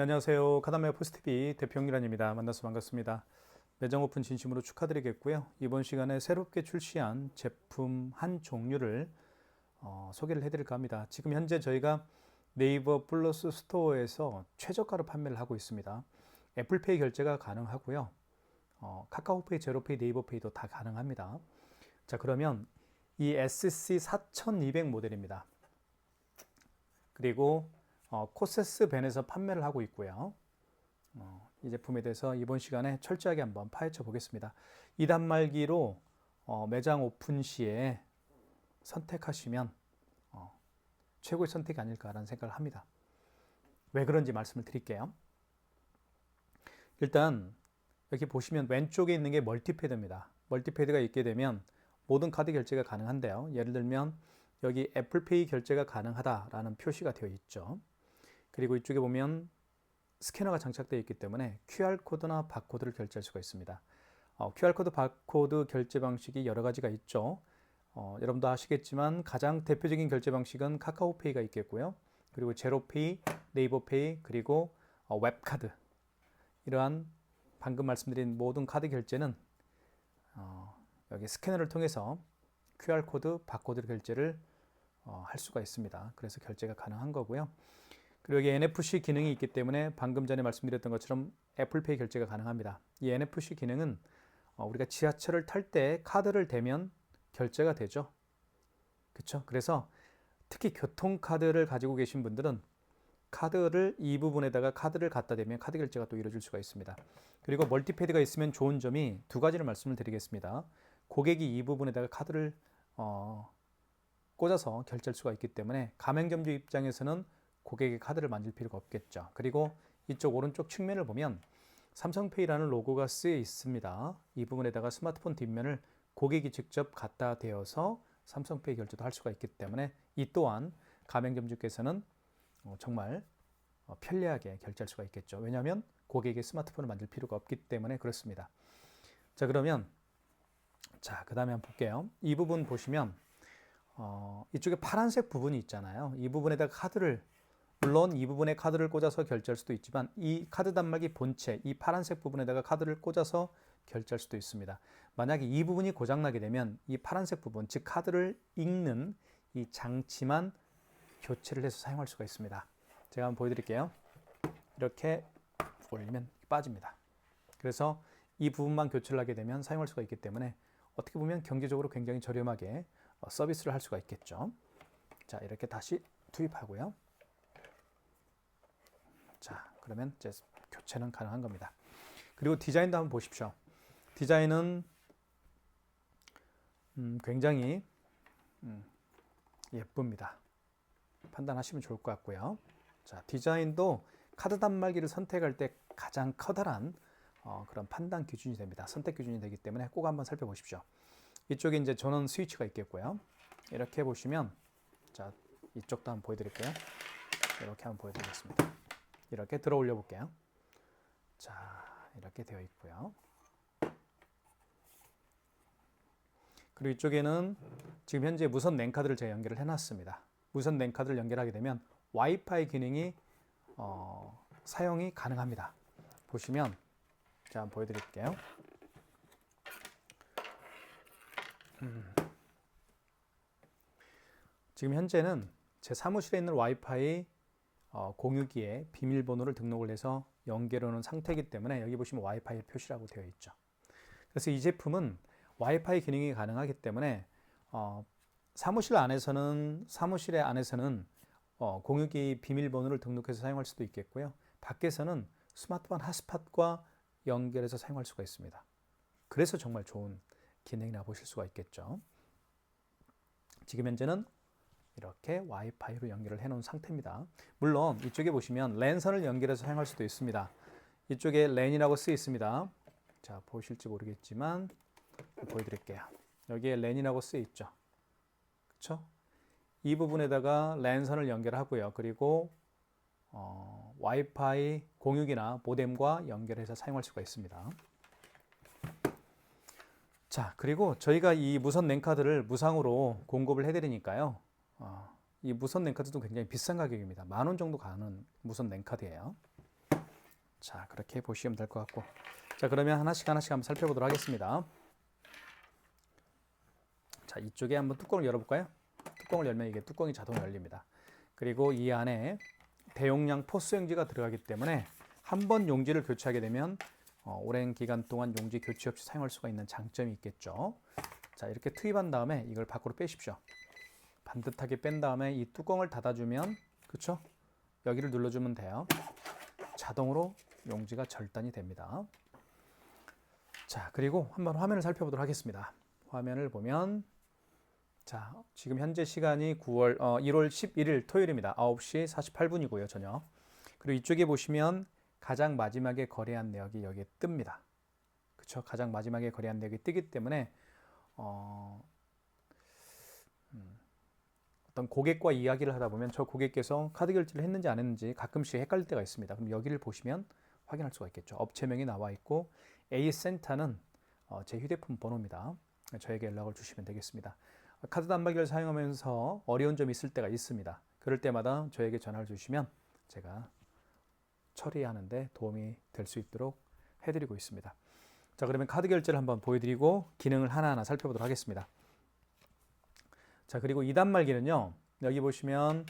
안녕하세요. 카다메 포스TV 대표 홍기란입니다. 만나서 반갑습니다. 매장 오픈 진심으로 축하드리겠고요. 이번 시간에 새롭게 출시한 제품 한 종류를 소개를 해드릴까 합니다. 지금 현재 저희가 네이버 플러스 스토어에서 최저가로 판매를 하고 있습니다. 애플페이 결제가 가능하고요. 카카오페이, 제로페이, 네이버페이도 다 가능합니다. 자, 그러면 이 SC4200 모델입니다. 그리고 코세스 벤에서 판매를 하고 있고요. 이 제품에 대해서 이번 시간에 철저하게 한번 파헤쳐 보겠습니다. 이 단말기로 매장 오픈 시에 선택하시면 최고의 선택이 아닐까라는 생각을 합니다. 왜 그런지 말씀을 드릴게요. 일단 여기 보시면 왼쪽에 있는 게 멀티패드입니다. 멀티패드가 있게 되면 모든 카드 결제가 가능한데요. 예를 들면 여기 애플페이 결제가 가능하다라는 표시가 되어 있죠. 그리고 이쪽에 보면 스캐너가 장착되어 있기 때문에 QR코드나 바코드를 결제할 수가 있습니다. QR코드, 바코드 결제 방식이 여러 가지가 있죠. 여러분도 아시겠지만 가장 대표적인 결제 방식은 카카오페이가 있겠고요. 그리고 제로페이, 네이버페이, 그리고 웹카드. 이러한 방금 말씀드린 모든 카드 결제는 여기 스캐너를 통해서 QR코드, 바코드 결제를 할 수가 있습니다. 그래서 결제가 가능한 거고요. 그리고 여기 NFC 기능이 있기 때문에 방금 전에 말씀드렸던 것처럼 애플페이 결제가 가능합니다. 이 NFC 기능은 우리가 지하철을 탈 때 카드를 대면 결제가 되죠. 그렇죠? 그래서 특히 교통카드를 가지고 계신 분들은 카드를 이 부분에다가 카드를 갖다 대면 카드 결제가 또 이루어질 수가 있습니다. 그리고 멀티패드가 있으면 좋은 점이 두 가지를 말씀을 드리겠습니다. 고객이 이 부분에다가 카드를 꽂아서 결제할 수가 있기 때문에 가맹점주 입장에서는 고객의 카드를 만질 필요가 없겠죠. 그리고 이쪽 오른쪽 측면을 보면 삼성페이라는 로고가 쓰여 있습니다. 이 부분에다가 스마트폰 뒷면을 고객이 직접 갖다 대어서 삼성페이 결제도 할 수가 있기 때문에 이 또한 가맹점주께서는 정말 편리하게 결제할 수가 있겠죠. 왜냐하면 고객의 스마트폰을 만질 필요가 없기 때문에 그렇습니다. 자, 그러면 그 다음에 한번 볼게요. 이 부분 보시면 이쪽에 파란색 부분이 있잖아요. 이 부분에다가 카드를, 물론 이 부분에 카드를 꽂아서 결제할 수도 있지만 이 카드 단말기 본체, 이 파란색 부분에다가 카드를 꽂아서 결제할 수도 있습니다. 만약에 이 부분이 고장나게 되면 이 파란색 부분, 즉 카드를 읽는 이 장치만 교체를 해서 사용할 수가 있습니다. 제가 한번 보여드릴게요. 이렇게 올리면 빠집니다. 그래서 이 부분만 교체를 하게 되면 사용할 수가 있기 때문에 어떻게 보면 경제적으로 굉장히 저렴하게 서비스를 할 수가 있겠죠. 자, 이렇게 다시 투입하고요. 자, 그러면 이제 교체는 가능한 겁니다. 그리고 디자인도 한번 보십시오. 디자인은 굉장히 예쁩니다. 판단하시면 좋을 것 같고요. 자, 디자인도 카드 단말기를 선택할 때 가장 커다란 그런 판단 기준이 됩니다. 선택 기준이 되기 때문에 꼭 한번 살펴보십시오. 이쪽에 이제 전원 스위치가 있겠고요. 이렇게 보시면, 자, 이쪽도 한번 보여드릴게요. 이렇게 한번 보여드리겠습니다. 이렇게 들어 올려 볼게요. 자, 이렇게 되어 있고요. 그리고 이쪽에는 지금 현재 무선 랜카드를 제가 연결을 해놨습니다. 무선 랜카드를 연결하게 되면 와이파이 기능이 사용이 가능합니다. 보시면, 자, 한번 보여드릴게요. 지금 현재는 제 사무실에 있는 와이파이 공유기에 비밀번호를 등록을 해서 연결해 놓은 상태이기 때문에 여기 보시면 와이파이 표시라고 되어 있죠. 그래서 이 제품은 와이파이 기능이 가능하기 때문에 사무실에 안에서는 공유기 비밀번호를 등록해서 사용할 수도 있겠고요. 밖에서는 스마트폰 핫스팟과 연결해서 사용할 수가 있습니다. 그래서 정말 좋은 기능이라 보실 수가 있겠죠. 지금 현재는 이렇게 와이파이로 연결을 해 놓은 상태입니다. 물론 이쪽에 보시면 랜선을 연결해서 사용할 수도 있습니다. 이쪽에 랜이라고 쓰여 있습니다. 자, 보실지 모르겠지만 보여드릴게요. 여기에 랜이라고 쓰여 있죠. 그렇죠? 이 부분에다가 랜선을 연결하고요. 그리고 와이파이 공유기나 모뎀과 연결해서 사용할 수가 있습니다. 자, 그리고 저희가 이 무선 랜카드를 무상으로 공급을 해드리니까요. 이 무선 랜카드도 굉장히 비싼 가격입니다. 10,000원 정도 가는 무선 랜카드예요. 자, 그렇게 보시면 될 것 같고. 자, 그러면 하나씩 한번 살펴보도록 하겠습니다. 자, 이쪽에 한번 뚜껑을 열어볼까요? 뚜껑을 열면 이게 뚜껑이 자동으로 열립니다. 그리고 이 안에 대용량 포스용지가 들어가기 때문에 한 번 용지를 교체하게 되면 오랜 기간 동안 용지 교체 없이 사용할 수가 있는 장점이 있겠죠. 자, 이렇게 투입한 다음에 이걸 밖으로 빼십시오. 반듯하게 뺀 다음에 이 뚜껑을 닫아주면, 그쵸? 여기를 눌러주면 돼요. 자동으로 용지가 절단이 됩니다. 자, 그리고 한번 화면을 살펴보도록 하겠습니다. 화면을 보면, 자, 지금 현재 시간이 1월 11일 토요일입니다. 9시 48분이고요, 저녁. 그리고 이쪽에 보시면 가장 마지막에 거래한 내역이 여기에 뜹니다. 그쵸? 가장 마지막에 거래한 내역이 뜨기 때문에 어떤 고객과 이야기를 하다 보면 저 고객께서 카드 결제를 했는지 안 했는지 가끔씩 헷갈릴 때가 있습니다. 그럼 여기를 보시면 확인할 수가 있겠죠. 업체명이 나와 있고 A센터는 제 휴대폰 번호입니다. 저에게 연락을 주시면 되겠습니다. 카드 단말기를 사용하면서 어려운 점이 있을 때가 있습니다. 그럴 때마다 저에게 전화를 주시면 제가 처리하는데 도움이 될 수 있도록 해드리고 있습니다. 자, 그러면 카드 결제를 한번 보여드리고 기능을 하나하나 살펴보도록 하겠습니다. 자, 그리고 2단말기는요, 여기 보시면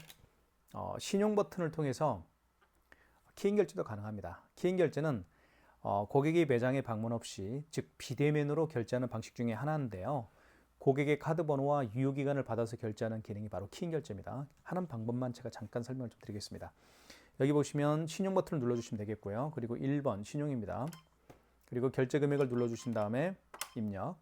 신용 버튼을 통해서 키인 결제도 가능합니다. 키인 결제는 고객이 매장에 방문 없이, 즉 비대면으로 결제하는 방식 중에 하나인데요. 고객의 카드 번호와 유효기간을 받아서 결제하는 기능이 바로 키인 결제입니다. 하는 방법만 제가 잠깐 설명을 좀 드리겠습니다. 여기 보시면 신용 버튼을 눌러주시면 되겠고요. 그리고 1번 신용입니다. 그리고 결제 금액을 눌러주신 다음에 입력.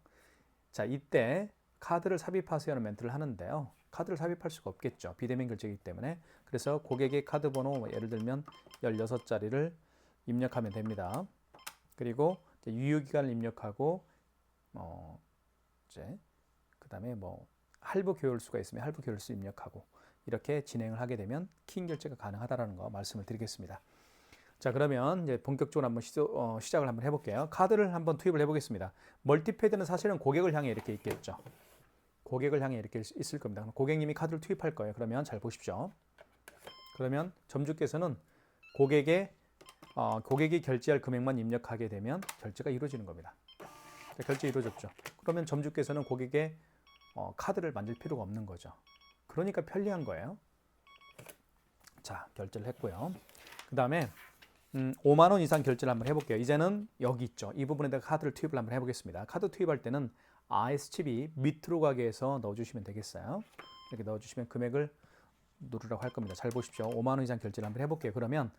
자, 이때 카드를 삽입하세요 하는 멘트를 하는데요. 카드를 삽입할 수가 없겠죠. 비대면 결제이기 때문에. 그래서 고객의 카드 번호, 예를 들면 16자리를 입력하면 됩니다. 그리고 유효기간을 입력하고 이제 그다음에 할부 교열수가 있으면 할부 교열수 입력하고 이렇게 진행을 하게 되면 키인 결제가 가능하다라는 거 말씀을 드리겠습니다. 자, 그러면 이제 본격적으로 한번 시작을 한번 해볼게요. 카드를 한번 투입을 해보겠습니다. 멀티패드는 사실은 고객을 향해 이렇게 있겠죠. 고객을 향해 이렇게 있을 겁니다. 고객님이 카드를 투입할 거예요. 그러면 잘 보십시오. 그러면 점주께서는 고객이 결제할 금액만 입력하게 되면 결제가 이루어지는 겁니다. 자, 결제 이루어졌죠. 그러면 점주께서는 고객의 카드를 만질 필요가 없는 거죠. 그러니까 편리한 거예요. 자, 결제를 했고요. 그 다음에 5만 원 이상 결제를 한번 해볼게요. 이제는 여기 있죠. 이 부분에다가 카드를 투입을 한번 해보겠습니다. 카드 투입할 때는 RS칩이 밑으로 가게 해서 넣어주시면 되겠어요. 이렇게 넣어주시면 금액을 누르라고 할 겁니다. 잘 보십시오. 5만 원 이상 결제를 한번 해볼게요. 그러면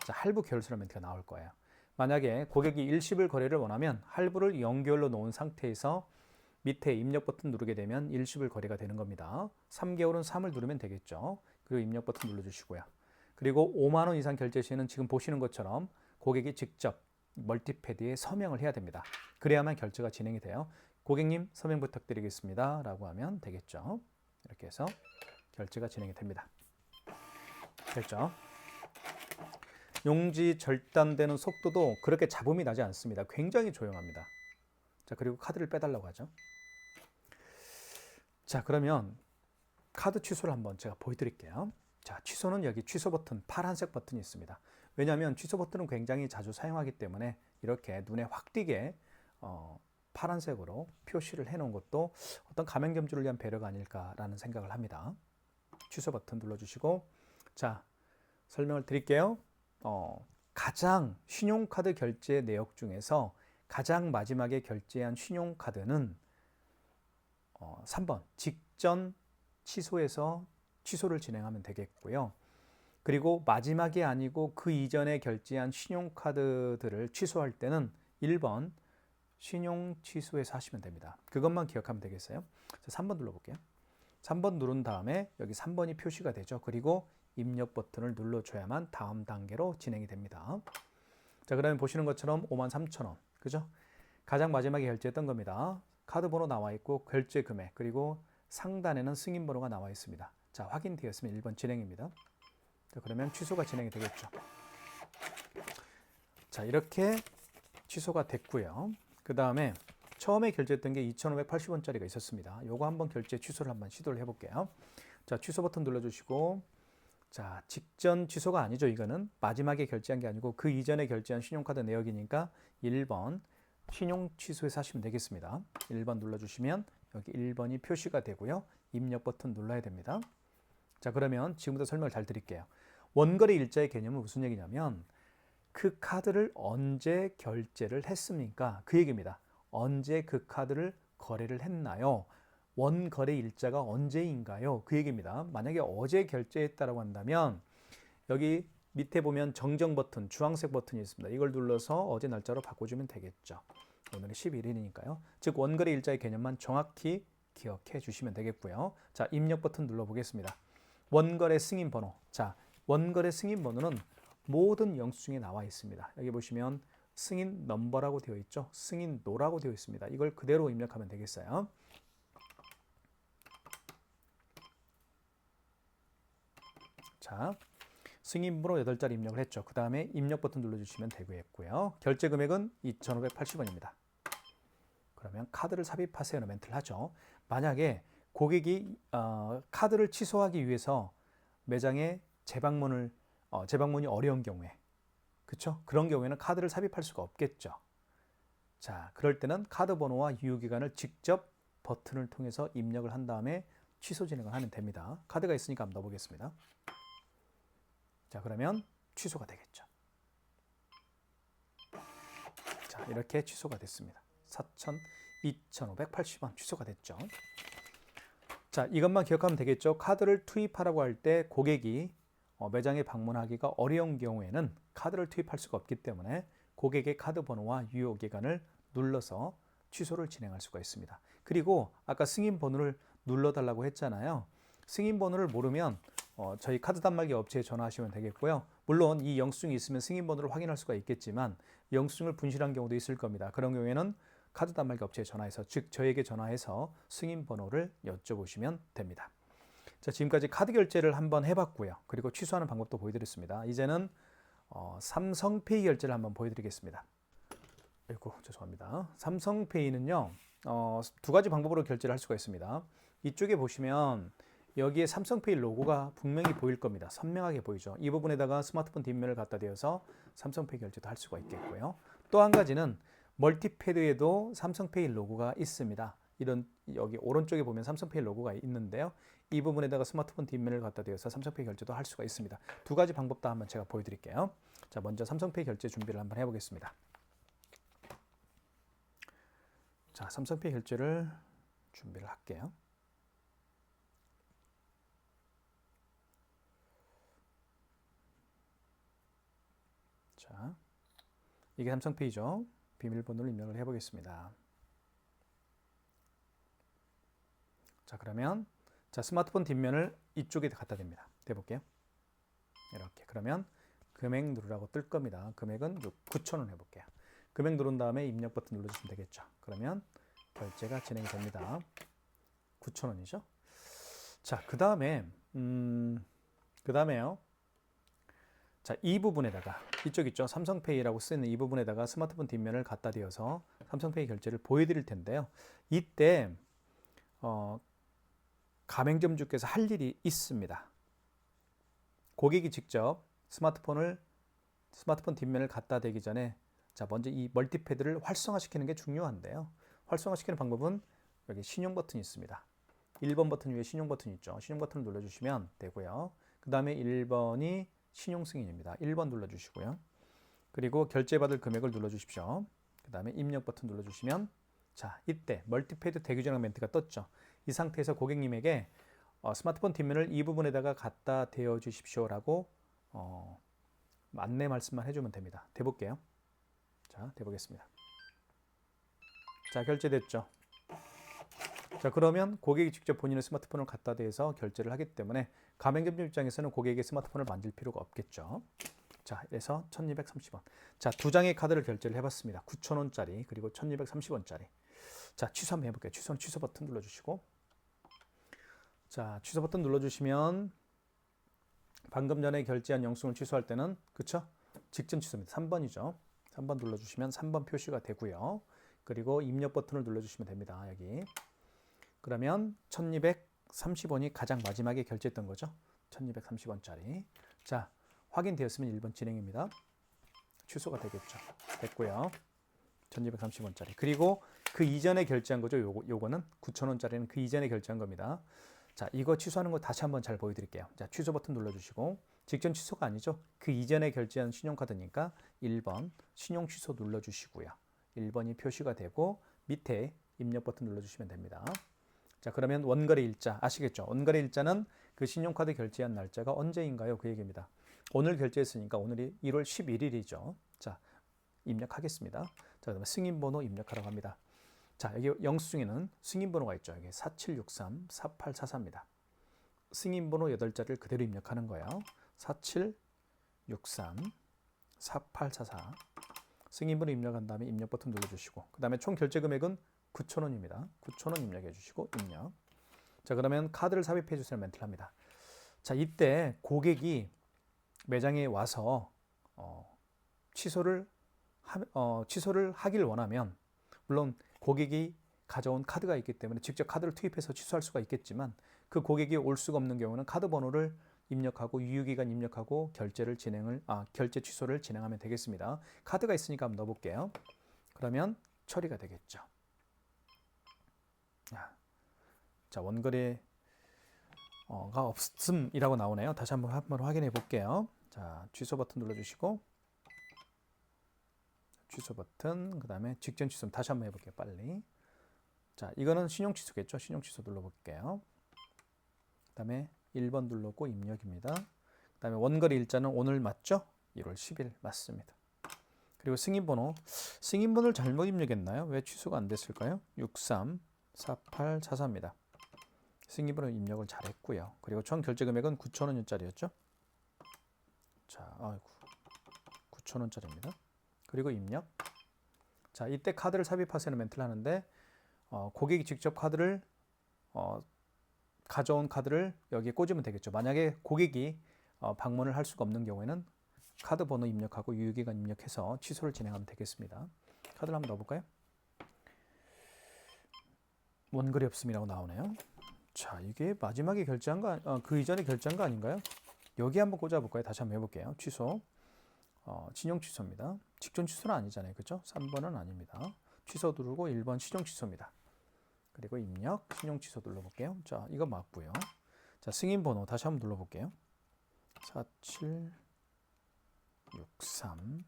자, 할부 결수라는 멘트가 나올 거예요. 만약에 고객이 일시불 거래를 원하면 할부를 0개월로 놓은 상태에서 밑에 입력 버튼 누르게 되면 일시불 거래가 되는 겁니다. 3개월은 3을 누르면 되겠죠. 그리고 입력 버튼 눌러주시고요. 그리고 5만 원 이상 결제 시에는 지금 보시는 것처럼 고객이 직접 멀티패드에 서명을 해야 됩니다. 그래야만 결제가 진행이 돼요. 고객님 서명 부탁드리겠습니다 라고 하면 되겠죠. 이렇게 해서 결제가 진행이 됩니다. 됐죠? 용지 절단되는 속도도 그렇게 잡음이 나지 않습니다. 굉장히 조용합니다. 자, 그리고 카드를 빼달라고 하죠. 자, 그러면 카드 취소를 한번 제가 보여드릴게요. 자, 취소는 여기 취소 버튼, 파란색 버튼이 있습니다. 왜냐하면 취소 버튼은 굉장히 자주 사용하기 때문에 이렇게 눈에 확 띄게 파란색으로 표시를 해놓은 것도 어떤 가맹점주를 위한 배려가 아닐까라는 생각을 합니다. 취소 버튼 눌러주시고, 자, 설명을 드릴게요. 가장 신용카드 결제 내역 중에서 가장 마지막에 결제한 신용카드는 3번 직전 취소해서 취소를 진행하면 되겠고요. 그리고 마지막이 아니고 그 이전에 결제한 신용카드들을 취소할 때는 1번 신용 취소해서 하시면 됩니다. 그것만 기억하면 되겠어요. 자, 3번 눌러볼게요. 3번 누른 다음에 여기 3번이 표시가 되죠. 그리고 입력 버튼을 눌러줘야만 다음 단계로 진행이 됩니다. 자, 그러면 보시는 것처럼 53,000원, 그죠? 가장 마지막에 결제했던 겁니다. 카드 번호 나와 있고 결제 금액, 그리고 상단에는 승인 번호가 나와 있습니다. 자, 확인되었으면 1번 진행입니다. 자, 그러면 취소가 진행이 되겠죠. 자, 이렇게 취소가 됐고요. 그 다음에 처음에 결제했던 게 2,580원짜리가 있었습니다. 요거 한번 결제 취소를 한번 시도를 해볼게요. 자, 취소 버튼 눌러주시고, 자, 직전 취소가 아니죠. 이거는 마지막에 결제한 게 아니고 그 이전에 결제한 신용카드 내역이니까 1번 신용 취소해서 하시면 되겠습니다. 1번 눌러주시면 여기 1번이 표시가 되고요. 입력 버튼 눌러야 됩니다. 자, 그러면 지금부터 설명을 잘 드릴게요. 원거래 일자의 개념은 무슨 얘기냐면 그 카드를 언제 결제를 했습니까? 그 얘기입니다. 언제 그 카드를 거래를 했나요? 원거래 일자가 언제인가요? 그 얘기입니다. 만약에 어제 결제했다라고 한다면 여기 밑에 보면 정정 버튼, 주황색 버튼이 있습니다. 이걸 눌러서 어제 날짜로 바꿔주면 되겠죠. 오늘은 11일이니까요. 즉 원거래 일자의 개념만 정확히 기억해 주시면 되겠고요. 자, 입력 버튼 눌러보겠습니다. 원거래 승인 번호. 자, 원거래 승인 번호는 모든 영수증에 나와 있습니다. 여기 보시면 승인 넘버라고 되어 있죠. 승인 노라고 되어 있습니다. 이걸 그대로 입력하면 되겠어요. 자, 승인 번호 8자리 입력을 했죠. 그 다음에 입력 버튼 눌러주시면 되겠고요. 결제 금액은 2,580원입니다. 그러면 카드를 삽입하세요는 멘트를 하죠. 만약에 고객이 카드를 취소하기 위해서 매장에 재방문이 어려운 경우에, 그렇죠? 그런 경우에는 카드를 삽입할 수가 없겠죠. 자, 그럴 때는 카드 번호와 유효기간을 직접 버튼을 통해서 입력을 한 다음에 취소 진행을 하면 됩니다. 카드가 있으니까 한번 넣어보겠습니다. 자, 그러면 취소가 되겠죠. 자, 이렇게 취소가 됐습니다. 2,580원 취소가 됐죠. 자, 이것만 기억하면 되겠죠. 카드를 투입하라고 할 때 고객이 매장에 방문하기가 어려운 경우에는 카드를 투입할 수가 없기 때문에 고객의 카드 번호와 유효 기간을 눌러서 취소를 진행할 수가 있습니다. 그리고 아까 승인 번호를 눌러달라고 했잖아요. 승인 번호를 모르면 저희 카드 단말기 업체에 전화하시면 되겠고요. 물론 이 영수증이 있으면 승인 번호를 확인할 수가 있겠지만 영수증을 분실한 경우도 있을 겁니다. 그런 경우에는 카드 단말기 업체에 전화해서, 즉 저에게 전화해서 승인 번호를 여쭤보시면 됩니다. 자, 지금까지 카드 결제를 한번 해봤고요. 그리고 취소하는 방법도 보여드렸습니다. 이제는 삼성페이 결제를 한번 보여드리겠습니다. 아이고, 죄송합니다. 삼성페이는요, 두 가지 방법으로 결제를 할 수가 있습니다. 이쪽에 보시면 여기에 삼성페이 로고가 분명히 보일 겁니다. 선명하게 보이죠. 이 부분에다가 스마트폰 뒷면을 갖다 대어서 삼성페이 결제도 할 수가 있겠고요. 또 한 가지는 멀티패드에도 삼성페이 로고가 있습니다. 이런 여기 오른쪽에 보면 삼성페이 로고가 있는데요. 이 부분에다가 스마트폰 뒷면을 갖다 대어서 삼성페이 결제도 할 수가 있습니다. 두 가지 방법 다 한번 제가 보여드릴게요. 자, 먼저 삼성페이 결제 준비를 한번 해보겠습니다. 자, 삼성페이 결제를 준비를 할게요. 자, 이게 삼성페이죠. 비밀번호를 입력을 해보겠습니다. 자, 그러면 자, 스마트폰 뒷면을 이쪽에 갖다 댑니다. 대볼게요. 이렇게. 그러면 금액 누르라고 뜰 겁니다. 금액은 9,000원 해볼게요. 금액 누른 다음에 입력 버튼 눌러주시면 되겠죠. 그러면 결제가 진행이 됩니다. 9,000원이죠. 자, 그 다음에요. 자, 이 부분에다가 이쪽 있죠. 삼성페이라고 쓰이는 이 부분에다가 스마트폰 뒷면을 갖다 대어서 삼성페이 결제를 보여드릴 텐데요. 이때 가맹점주께서 할 일이 있습니다. 고객이 직접 스마트폰 뒷면을 갖다 대기 전에 자, 먼저 이 멀티패드를 활성화시키는 게 중요한데요. 활성화시키는 방법은 여기 신용 버튼이 있습니다. 1번 버튼 위에 신용 버튼이 있죠. 신용 버튼을 눌러주시면 되고요. 그 다음에 1번이 신용 승인입니다. 1번 눌러주시고요. 그리고 결제받을 금액을 눌러주십시오. 그 다음에 입력 버튼 눌러주시면 자, 이때 멀티패드 대기 전환 멘트가 떴죠. 이 상태에서 고객님에게 스마트폰 뒷면을 이 부분에다가 갖다 대어 주십시오라고 안내 말씀만 해주면 됩니다. 대볼게요. 자, 대보겠습니다. 자, 결제됐죠. 자, 그러면 고객이 직접 본인의 스마트폰을 갖다 대서 결제를 하기 때문에 가맹점주 입장에서는 고객의 스마트폰을 만질 필요가 없겠죠. 자, 그래서 1,230원. 자, 두 장의 카드를 결제를 해봤습니다. 9,000원짜리 그리고 1,230원짜리. 자, 취소 한번 해볼게요. 취소 버튼 눌러주시고. 자, 취소 버튼 눌러주시면 방금 전에 결제한 영수증을 취소할 때는 그쵸? 직전 취소입니다. 3번이죠. 3번 눌러주시면 3번 표시가 되고요. 그리고 입력 버튼을 눌러주시면 됩니다. 여기. 그러면 1,230원이 가장 마지막에 결제했던 거죠. 1230원짜리. 자, 확인되었으면 1번 진행입니다. 취소가 되겠죠. 됐고요. 1230원짜리. 그리고 그 이전에 결제한 거죠. 요거는 9,000원짜리는 그 이전에 결제한 겁니다. 자, 이거 취소하는 거 다시 한번 잘 보여드릴게요. 자, 취소 버튼 눌러주시고, 직전 취소가 아니죠. 그 이전에 결제한 신용카드니까 1번 신용 취소 눌러주시고요. 1번이 표시가 되고 밑에 입력 버튼 눌러주시면 됩니다. 자, 그러면 원거래 일자 아시겠죠? 원거래 일자는 그 신용카드 결제한 날짜가 언제인가요? 그 얘기입니다. 오늘 결제했으니까 오늘이 1월 11일이죠. 자, 입력하겠습니다. 자, 그다음에 승인번호 입력하라고 합니다. 자, 여기 영수증에는 승인번호가 있죠. 여기 4763 4844입니다. 승인번호 8자리를 그대로 입력하는 거예요. 4763 4844 승인번호 입력한 다음에 입력 버튼 눌러주시고, 그 다음에 총 결제 금액은 9,000원입니다. 9,000원 입력해 주시고 입력. 자, 그러면 카드를 삽입해 주세요 멘트를 합니다. 자, 이때 고객이 매장에 와서 취소를 하길 원하면, 물론 고객이 가져온 카드가 있기 때문에 직접 카드를 투입해서 취소할 수가 있겠지만, 그 고객이 올 수가 없는 경우는 카드 번호를 입력하고 유효기간 입력하고 결제 취소를 진행하면 되겠습니다. 카드가 있으니까 한번 넣어볼게요. 그러면 처리가 되겠죠. 자, 원거래가 없음이라고 나오네요. 다시 한번 확인해 볼게요. 자, 취소 버튼 눌러주시고, 취소 버튼, 그 다음에 직전 취소 다시 한번 해볼게요. 빨리. 자, 이거는 신용 취소겠죠. 신용 취소 눌러볼게요. 그 다음에 1번 눌렀고 입력입니다. 그 다음에 원거래 일자는 오늘 맞죠? 1월 10일 맞습니다. 그리고 승인번호를 잘못 입력했나요? 왜 취소가 안 됐을까요? 634844입니다. 승인번호 입력을 잘했고요. 그리고 총 결제 금액은 9,000원짜리였죠? 자, 아이고, 9,000원짜리입니다. 그리고 입력. 자, 이때 카드를 삽입하세요 멘트를 하는데, 고객이 직접 카드를 가져온 카드를 여기에 꽂으면 되겠죠. 만약에 고객이 방문을 할 수가 없는 경우에는 카드 번호 입력하고 유효기간 입력해서 취소를 진행하면 되겠습니다. 카드를 한번 넣어볼까요? 원거래 없음이라고 나오네요. 자, 이게 마지막에 결제한 거, 그 이전에 결제한 거 아닌가요? 여기 한번 꽂아볼까요? 다시 한번 해볼게요. 취소. 신용 취소입니다. 직전 취소는 아니잖아요. 그렇죠? 3번은 아닙니다. 취소 누르고 1번 신용 취소입니다. 그리고 입력, 신용 취소 눌러볼게요. 자, 이거 맞고요. 자, 승인 번호 다시 한번 눌러볼게요. 4763.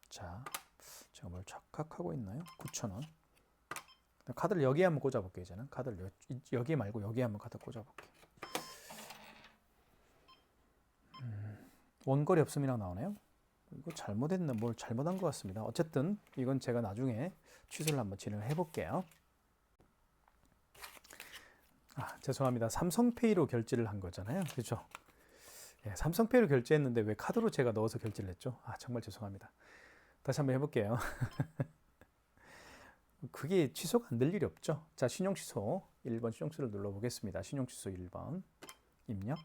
자, 제가 뭘 착각하고 있나요? 9,000원. 카드를 여기에 한번 꽂아볼게요. 이제는 카드를 여기 말고 여기에 한번 카드 꽂아볼게요. 원거래 없음이라고 나오네요. 이거 잘못했나, 뭘 잘못한 것 같습니다. 어쨌든 이건 제가 나중에 취소를 한번 진행을 해볼게요. 죄송합니다. 삼성페이로 결제를 한 거잖아요. 그렇죠? 예, 삼성페이로 결제했는데 왜 카드로 제가 넣어서 결제를 했죠? 정말 죄송합니다. 다시 한번 해볼게요. 그게 취소가 안 될 일이 없죠. 자, 신용 취소 1번 신용 취소를 눌러보겠습니다. 신용 취소 1번 입력.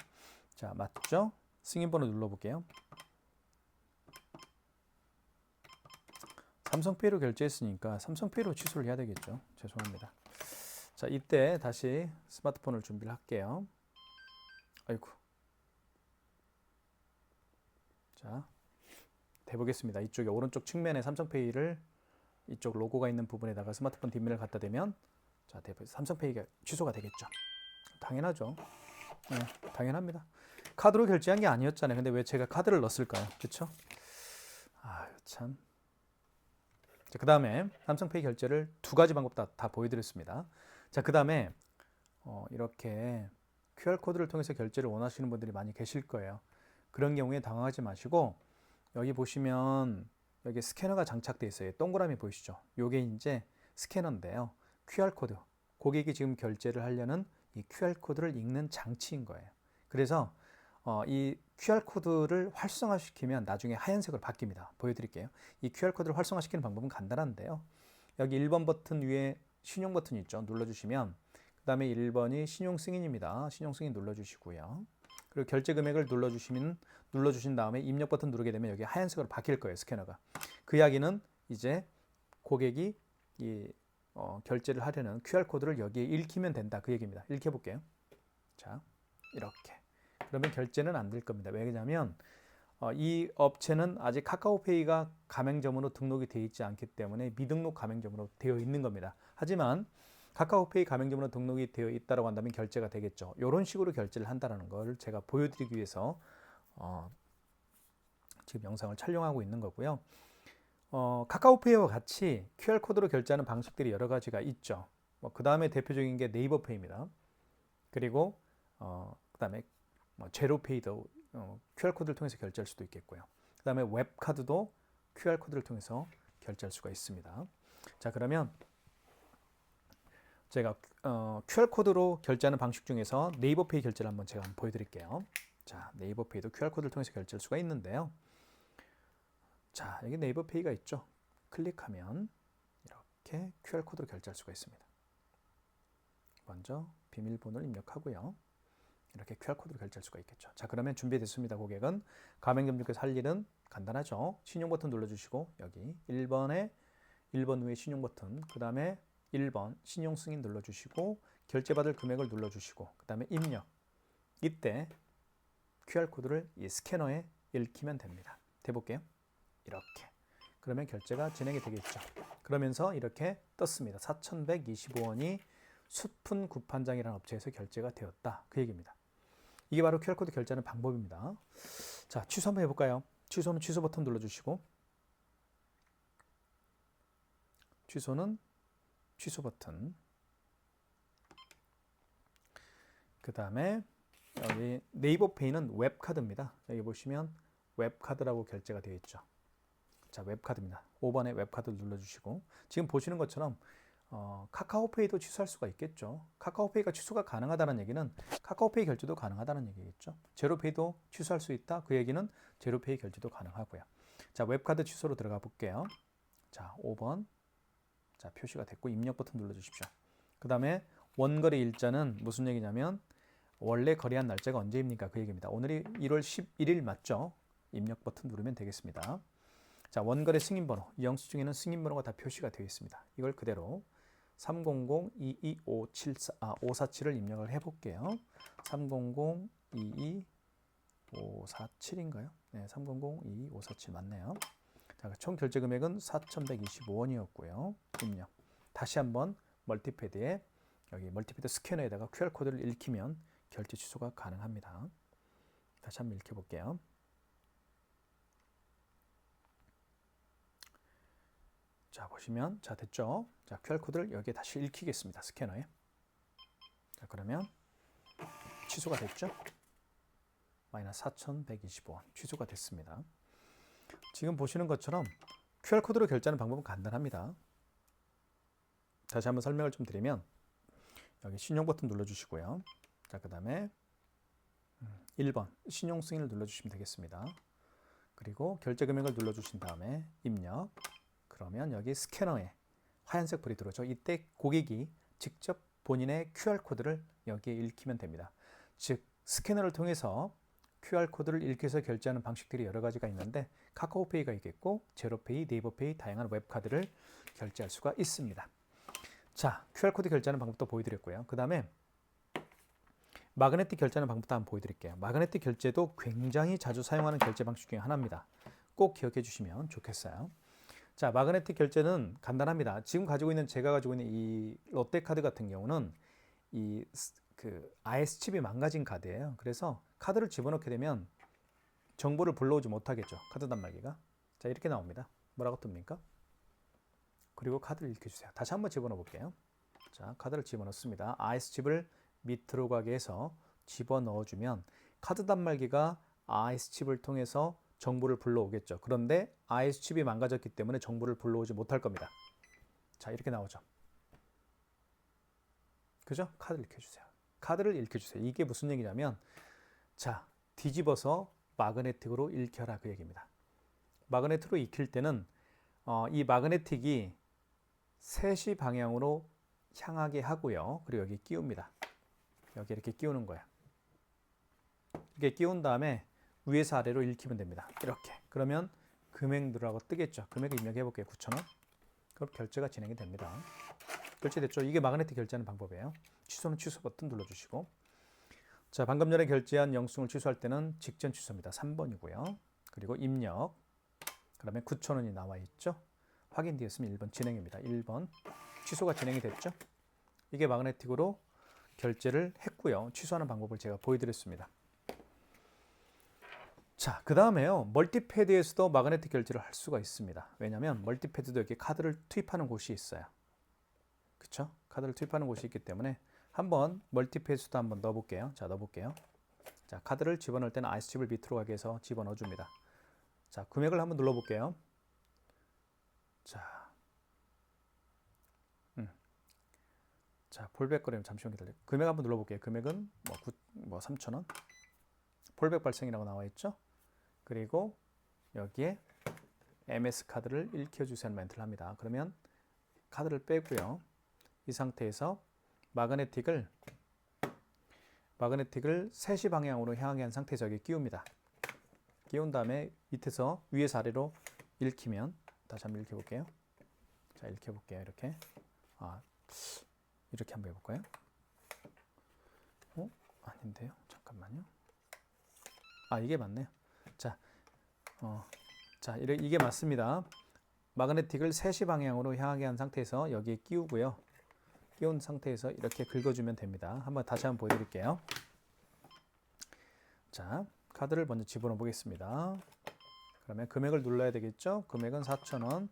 자, 맞죠? 승인번호 눌러볼게요. 삼성페이로 결제했으니까 삼성페이로 취소를 해야 되겠죠. 죄송합니다. 자, 이때 다시 스마트폰을 준비를 할게요. 아이고. 자, 대보겠습니다. 이쪽에 오른쪽 측면에 삼성페이를 이쪽 로고가 있는 부분에다가 스마트폰 뒷면을 갖다 대면, 자, 삼성페이가 취소가 되겠죠. 당연하죠. 네, 당연합니다. 카드로 결제한 게 아니었잖아요. 근데 왜 제가 카드를 넣었을까요? 그렇죠? 참. 자, 그 다음에 삼성페이 결제를 두 가지 방법 다 보여드렸습니다. 자, 그 다음에 이렇게 QR코드를 통해서 결제를 원하시는 분들이 많이 계실 거예요. 그런 경우에 당황하지 마시고, 여기 보시면 여기 스캐너가 장착되어 있어요. 동그라미 보이시죠? 요게 이제 스캐너인데요. QR코드. 고객이 지금 결제를 하려는 이 QR코드를 읽는 장치인 거예요. 그래서 이 QR코드를 활성화시키면 나중에 하얀색으로 바뀝니다. 보여드릴게요. 이 QR코드를 활성화시키는 방법은 간단한데요. 여기 1번 버튼 위에 신용 버튼이 있죠. 눌러주시면, 그 다음에 1번이 신용 승인입니다. 신용 승인 눌러주시고요. 그리고 결제 금액을 눌러주신 다음에 입력 버튼 누르게 되면 여기 하얀색으로 바뀔 거예요. 스캐너가. 그 이야기는 이제 고객이 이 결제를 하려는 QR코드를 여기에 읽히면 된다. 그 얘기입니다. 읽혀볼게요. 자, 이렇게. 그러면 결제는 안 될 겁니다. 왜냐하면 이 업체는 아직 카카오페이가 가맹점으로 등록이 되어 있지 않기 때문에 미등록 가맹점으로 되어 있는 겁니다. 하지만 카카오페이 가맹점으로 등록이 되어 있다고 한다면 결제가 되겠죠. 이런 식으로 결제를 한다는 걸 제가 보여드리기 위해서 지금 영상을 촬영하고 있는 거고요. 카카오페이와 같이 QR코드로 결제하는 방식들이 여러 가지가 있죠. 그 다음에 대표적인 게 네이버페이입니다. 그리고 그 다음에 제로페이도 QR코드를 통해서 결제할 수도 있겠고요. 그 다음에 웹카드도 QR코드를 통해서 결제할 수가 있습니다. 자, 그러면 제가 QR코드로 결제하는 방식 중에서 네이버페이 결제를 한번 제가 한번 보여드릴게요. 자, 네이버페이도 QR코드를 통해서 결제할 수가 있는데요. 자, 여기 네이버페이가 있죠. 클릭하면 이렇게 QR코드로 결제할 수가 있습니다. 먼저 비밀번호를 입력하고요. 이렇게 QR코드로 결제할 수가 있겠죠. 자, 그러면 준비됐습니다. 고객은 가맹점주께서 할 일은 간단하죠. 신용 버튼 눌러주시고 여기 1번 위에 신용 버튼, 그 다음에 1번 신용 승인 눌러주시고 결제받을 금액을 눌러주시고 그 다음에 입력. 이때 QR코드를 이 스캐너에 읽히면 됩니다. 해볼게요. 이렇게. 그러면 결제가 진행이 되겠죠. 그러면서 이렇게 떴습니다. 4,125원이 숯푼 구판장이라는 업체에서 결제가 되었다. 그 얘기입니다. 이게 바로 QR코드 결제하는 방법입니다. 자, 취소 한번 해볼까요? 취소는 취소 버튼 눌러주시고 취소는 취소 버튼, 그 다음에 여기 네이버페이는 웹카드입니다. 여기 보시면 웹카드라고 결제가 되어 있죠. 자, 웹카드입니다. 5번에 웹카드를 눌러주시고 지금 보시는 것처럼 카카오페이도 취소할 수가 있겠죠. 카카오페이가 취소가 가능하다는 얘기는 카카오페이 결제도 가능하다는 얘기겠죠. 제로페이도 취소할 수 있다. 그 얘기는 제로페이 결제도 가능하고요. 자, 웹카드 취소로 들어가 볼게요. 자, 5번. 자, 표시가 됐고 입력 버튼 눌러주십시오. 그 다음에 원거래 일자는 무슨 얘기냐면 원래 거래한 날짜가 언제입니까? 그 얘기입니다. 오늘이 1월 11일 맞죠? 입력 버튼 누르면 되겠습니다. 자, 원거래 승인번호, 이 영수증에는 승인번호가 다 표시가 되어 있습니다. 이걸 그대로 300-22-547을 입력을 해볼게요. 300-22-547인가요? 네, 300-22-547 맞네요. 자, 총 결제 금액은 4,125원이었고요. 입력. 다시 한번 멀티패드에 여기 멀티패드 스캐너에다가 QR코드를 읽히면 결제 취소가 가능합니다. 다시 한번 읽혀볼게요. 자, 보시면 자, 됐죠? 자, QR코드를 여기에 다시 읽히겠습니다. 스캐너에. 자, 그러면 취소가 됐죠? 마이너스 4,125원 취소가 됐습니다. 지금 보시는 것처럼 QR코드로 결제하는 방법은 간단합니다. 다시 한번 설명을 좀 드리면 여기 신용 버튼 눌러주시고요. 자, 그 다음에 1번 신용 승인을 눌러주시면 되겠습니다. 그리고 결제 금액을 눌러주신 다음에 입력. 그러면 여기 스캐너에 하얀색 불이 들어오죠. 이때 고객이 직접 본인의 QR코드를 여기에 읽히면 됩니다. 즉 스캐너를 통해서 QR코드를 읽혀서 결제하는 방식들이 여러 가지가 있는데 카카오페이가 있겠고 제로페이, 네이버페이 다양한 웹카드를 결제할 수가 있습니다. 자, QR코드 결제하는 방법도 보여드렸고요. 그 다음에 마그네틱 결제하는 방법도 한번 보여드릴게요. 마그네틱 결제도 굉장히 자주 사용하는 결제 방식 중에 하나입니다. 꼭 기억해 주시면 좋겠어요. 자, 마그네틱 결제는 간단합니다. 지금 제가 가지고 있는 이 롯데카드 같은 경우는 이 IS 칩이 망가진 카드예요. 그래서 카드를 집어넣게 되면 정보를 불러오지 못하겠죠. 카드 단말기가. 자, 이렇게 나옵니다. 뭐라고 뜹니까? 그리고 카드를 읽혀주세요. 다시 한번 집어넣어 볼게요. 자, 카드를 집어넣습니다. IS 칩을 밑으로 가게 해서 집어넣어주면 카드 단말기가 IS 칩을 통해서 정보를 불러오겠죠. 그런데 IS 칩이 망가졌기 때문에 정보를 불러오지 못할 겁니다. 자, 이렇게 나오죠. 그죠? 카드를 읽혀주세요. 카드를 읽혀주세요. 이게 무슨 얘기냐면 자, 뒤집어서 마그네틱으로 읽혀라 그 얘기입니다. 마그네틱으로 읽힐 때는 이 마그네틱이 3시 방향으로 향하게 하고요. 그리고 여기 끼웁니다. 여기 이렇게 끼우는 거예요. 이렇게 끼운 다음에 위에서 아래로 읽히면 됩니다. 이렇게. 그러면 금액 누르라고 뜨겠죠. 금액을 입력해 볼게요. 9,000원. 그럼 결제가 진행이 됩니다. 결제됐죠? 이게 마그네틱 결제하는 방법이에요. 취소는 취소 버튼 눌러주시고 자, 방금 전에 결제한 영수증을 취소할 때는 직전 취소입니다. 3번이고요. 그리고 입력. 그다음에 9,000원이 나와 있죠. 확인되었으면 1번 진행입니다. 1번 취소가 진행이 됐죠. 이게 마그네틱으로 결제를 했고요. 취소하는 방법을 제가 보여드렸습니다. 자, 그 다음에요. 멀티패드에서도 마그네틱 결제를 할 수가 있습니다. 왜냐하면 멀티패드도 이렇게 카드를 투입하는 곳이 있어요. 그쵸? 카드를 투입하는 곳이 있기 때문에 한번 멀티패드에서도 한번 넣어볼게요. 자, 넣어볼게요. 자, 카드를 집어넣을 때는 IC칩을 밑으로 가게 해서 집어넣어줍니다. 자, 금액을 한번 눌러볼게요. 자, 폴백 거래면 잠시만 기다려요. 금액 한번 눌러볼게요. 금액은 3,000원. 폴백 발생이라고 나와 있죠. 그리고 여기에 MS 카드를 읽혀주세요 멘트를 합니다. 그러면 카드를 빼고요. 이 상태에서 마그네틱을 3시 방향으로 향하게 한 상태에서 여기 끼웁니다. 끼운 다음에 밑에서 위에서 아래로 읽히면 다시 한번 읽혀볼게요. 자, 읽혀볼게요. 이렇게. 이렇게 한번 해볼까요? 아닌데요. 잠깐만요. 이게 맞네요. 자, 이게 맞습니다. 마그네틱을 3시 방향으로 향하게 한 상태에서 여기에 끼우고요. 끼운 상태에서 이렇게 긁어주면 됩니다. 다시 한번 보여드릴게요. 자, 카드를 먼저 집어넣어 보겠습니다. 그러면 금액을 눌러야 되겠죠? 금액은 4,000원.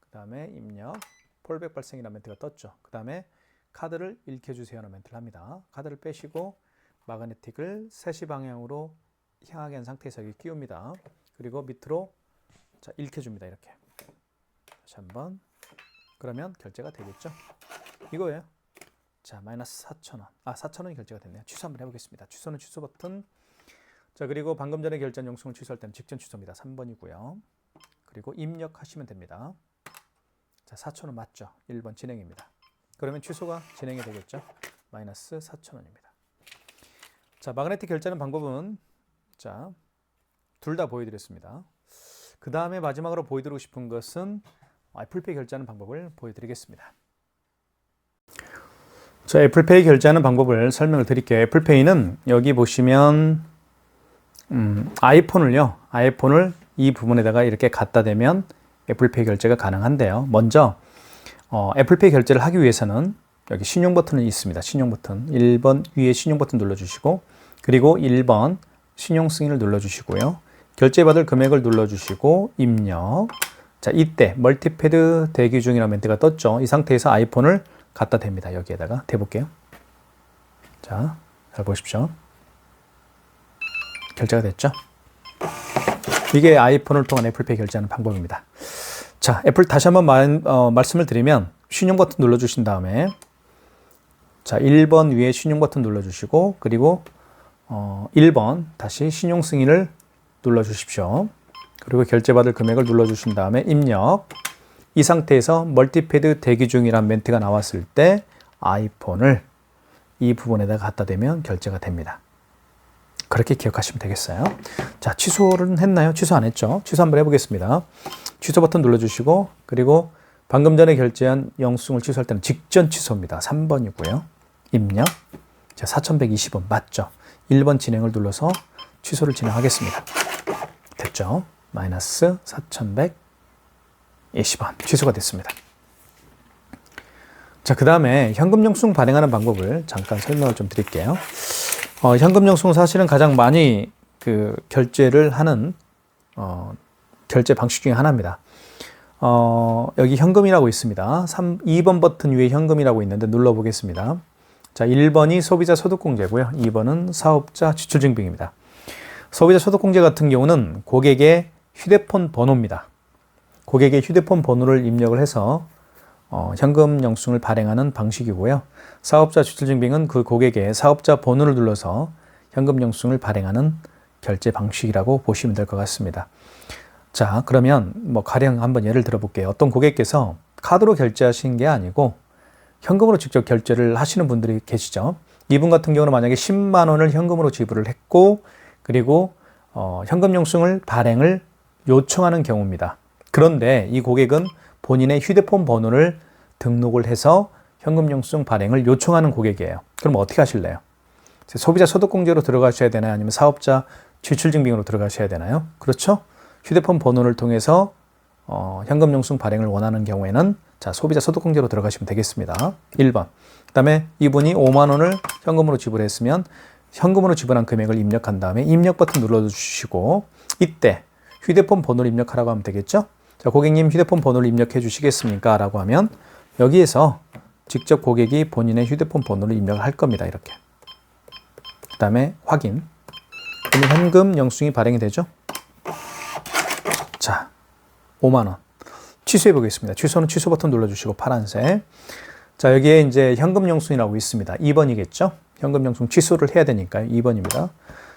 그 다음에 입력, 폴백 발생이라는 멘트가 떴죠. 그 다음에 카드를 읽혀주세요 하는 멘트를 합니다. 카드를 빼시고 마그네틱을 3시 방향으로 향하게 한 상태에서 여기 끼웁니다. 그리고 밑으로 자, 읽혀줍니다. 이렇게. 다시 한번. 그러면 결제가 되겠죠. 이거예요. 자, 마이너스 4,000원. 4,000원이 결제가 됐네요. 취소 한번 해보겠습니다. 취소는 취소 버튼. 자, 그리고 방금 전에 결제한 영수증을 취소할 때는 직전 취소입니다. 3번이고요. 그리고 입력하시면 됩니다. 자, 4,000원 맞죠? 1번 진행입니다. 그러면 취소가 진행이 되겠죠? 마이너스 4,000원입니다. 자, 마그네틱 결제하는 방법은 자, 둘 다 보여드렸습니다. 그 다음에 마지막으로 보여드리고 싶은 것은 애플페이 결제하는 방법을 보여드리겠습니다. 자, 애플페이 결제하는 방법을 설명을 드릴게요. 애플페이는 여기 보시면 아이폰을 이 부분에다가 이렇게 갖다 대면 애플페이 결제가 가능한데요. 먼저 애플페이 결제를 하기 위해서는 여기 신용 버튼이 있습니다. 신용 버튼 1번 위에 신용 버튼 눌러주시고 그리고 1번 신용 승인을 눌러주시고요. 결제받을 금액을 눌러주시고 입력. 자, 이때 멀티패드 대기 중이라는 멘트가 떴죠. 이 상태에서 아이폰을 갖다 댑니다. 여기에다가 대볼게요. 자, 잘 보십시오. 결제가 됐죠. 이게 아이폰을 통한 애플페이 결제하는 방법입니다. 자, 다시 한번 말씀을 드리면 신용 버튼 눌러주신 다음에 자, 1번 위에 신용 버튼 눌러주시고 그리고 1번 다시 신용 승인을 눌러주십시오. 그리고 결제받을 금액을 눌러주신 다음에 입력. 이 상태에서 멀티패드 대기 중이란 멘트가 나왔을 때 아이폰을 이 부분에다 갖다 대면 결제가 됩니다. 그렇게 기억하시면 되겠어요. 자, 취소는 했나요? 취소 안 했죠? 취소 한번 해보겠습니다. 취소 버튼 눌러주시고 그리고 방금 전에 결제한 영수증을 취소할 때는 직전 취소입니다. 3번이고요. 입력. 자, 4,120원 맞죠? 1번 진행을 눌러서 취소를 진행하겠습니다. 됐죠? 마이너스 4,120원 취소가 됐습니다. 자, 그 다음에 현금 영수증 발행하는 방법을 잠깐 설명을 좀 드릴게요. 현금 영수증은 사실은 가장 많이 결제를 하는 결제 방식 중에 하나입니다. 여기 현금이라고 있습니다. 2번 버튼 위에 현금이라고 있는데 눌러보겠습니다. 자, 1번이 소비자 소득공제고요. 2번은 사업자 지출증빙입니다. 소비자 소득공제 같은 경우는 고객의 휴대폰 번호입니다. 고객의 휴대폰 번호를 입력을 해서 현금 영수증을 발행하는 방식이고요. 사업자 지출증빙은 그 고객의 사업자 번호를 눌러서 현금 영수증을 발행하는 결제 방식이라고 보시면 될 것 같습니다. 자, 그러면 가령 한번 예를 들어 볼게요. 어떤 고객께서 카드로 결제하신 게 아니고 현금으로 직접 결제를 하시는 분들이 계시죠. 이분 같은 경우는 만약에 10만 원을 현금으로 지불을 했고 그리고 현금 영수증을 발행을 요청하는 경우입니다. 그런데 이 고객은 본인의 휴대폰 번호를 등록을 해서 현금 영수증 발행을 요청하는 고객이에요. 그럼 어떻게 하실래요? 소비자 소득공제로 들어가셔야 되나요? 아니면 사업자 지출증빙으로 들어가셔야 되나요? 그렇죠? 휴대폰 번호를 통해서 현금 영수증 발행을 원하는 경우에는 자, 소비자 소득공제로 들어가시면 되겠습니다. 1번. 그 다음에 이분이 5만 원을 현금으로 지불했으면 현금으로 지불한 금액을 입력한 다음에 입력 버튼 눌러주시고 이때 휴대폰 번호를 입력하라고 하면 되겠죠? 자, 고객님 휴대폰 번호를 입력해 주시겠습니까? 라고 하면 여기에서 직접 고객이 본인의 휴대폰 번호를 입력을 할 겁니다. 이렇게. 그 다음에 확인. 그러면 현금 영수증이 발행이 되죠? 자, 5만 원. 취소해 보겠습니다. 취소는 취소 버튼 눌러주시고 파란색. 자, 여기에 이제 현금 영수증이라고 있습니다. 2번이겠죠? 현금 영수증 취소를 해야 되니까요. 2번입니다.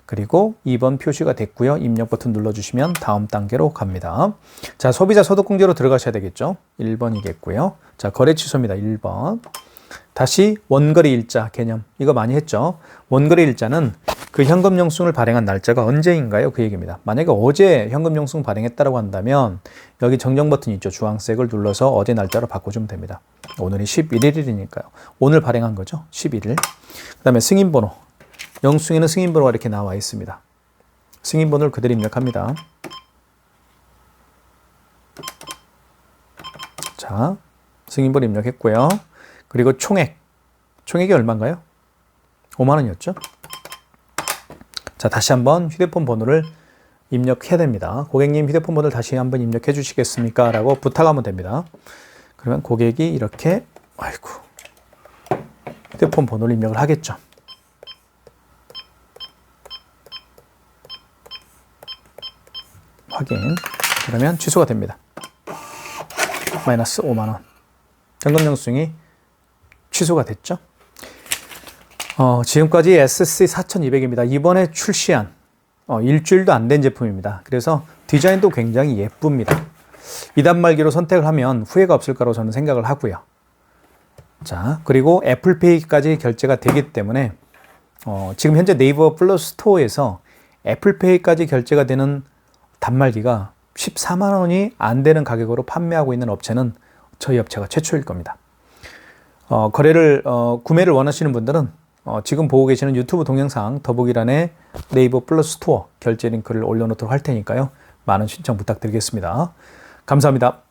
그리고 2번 표시가 됐고요. 입력 버튼 눌러주시면 다음 단계로 갑니다. 자, 소비자 소득공제로 들어가셔야 되겠죠? 1번이겠고요. 자, 거래 취소입니다. 1번. 다시 원거래 일자 개념. 이거 많이 했죠? 원거래 일자는 그 현금 영수증을 발행한 날짜가 언제인가요? 그 얘기입니다. 만약에 어제 현금 영수증 발행했다고 한다면 여기 정정 버튼 있죠? 주황색을 눌러서 어제 날짜로 바꿔주면 됩니다. 오늘이 11일이니까요. 오늘 발행한 거죠? 11일. 그 다음에 승인번호. 영수증에는 승인번호가 이렇게 나와 있습니다. 승인번호를 그대로 입력합니다. 자, 승인번호 입력했고요. 그리고 총액. 총액이 얼마인가요? 5만 원이었죠? 자, 다시 한번 휴대폰 번호를 입력해야 됩니다. 고객님 휴대폰 번호를 다시 한번 입력해 주시겠습니까? 라고 부탁하면 됩니다. 그러면 고객이 이렇게 휴대폰 번호를 입력을 하겠죠. 확인. 그러면 취소가 됩니다. 마이너스 5만 원. 현금 영수증이 취소가 됐죠. 지금까지 SC 4200입니다. 이번에 출시한 일주일도 안 된 제품입니다. 그래서 디자인도 굉장히 예쁩니다. 2단말기로 선택을 하면 후회가 없을 거라고 저는 생각을 하고요. 자, 그리고 애플페이까지 결제가 되기 때문에 지금 현재 네이버 플러스 스토어에서 애플페이까지 결제가 되는 단말기가 14만 원이 안 되는 가격으로 판매하고 있는 업체는 저희 업체가 최초일 겁니다. 구매를 원하시는 분들은 지금 보고 계시는 유튜브 동영상 더보기란에 네이버 플러스 스토어 결제 링크를 올려놓도록 할 테니까요. 많은 신청 부탁드리겠습니다. 감사합니다.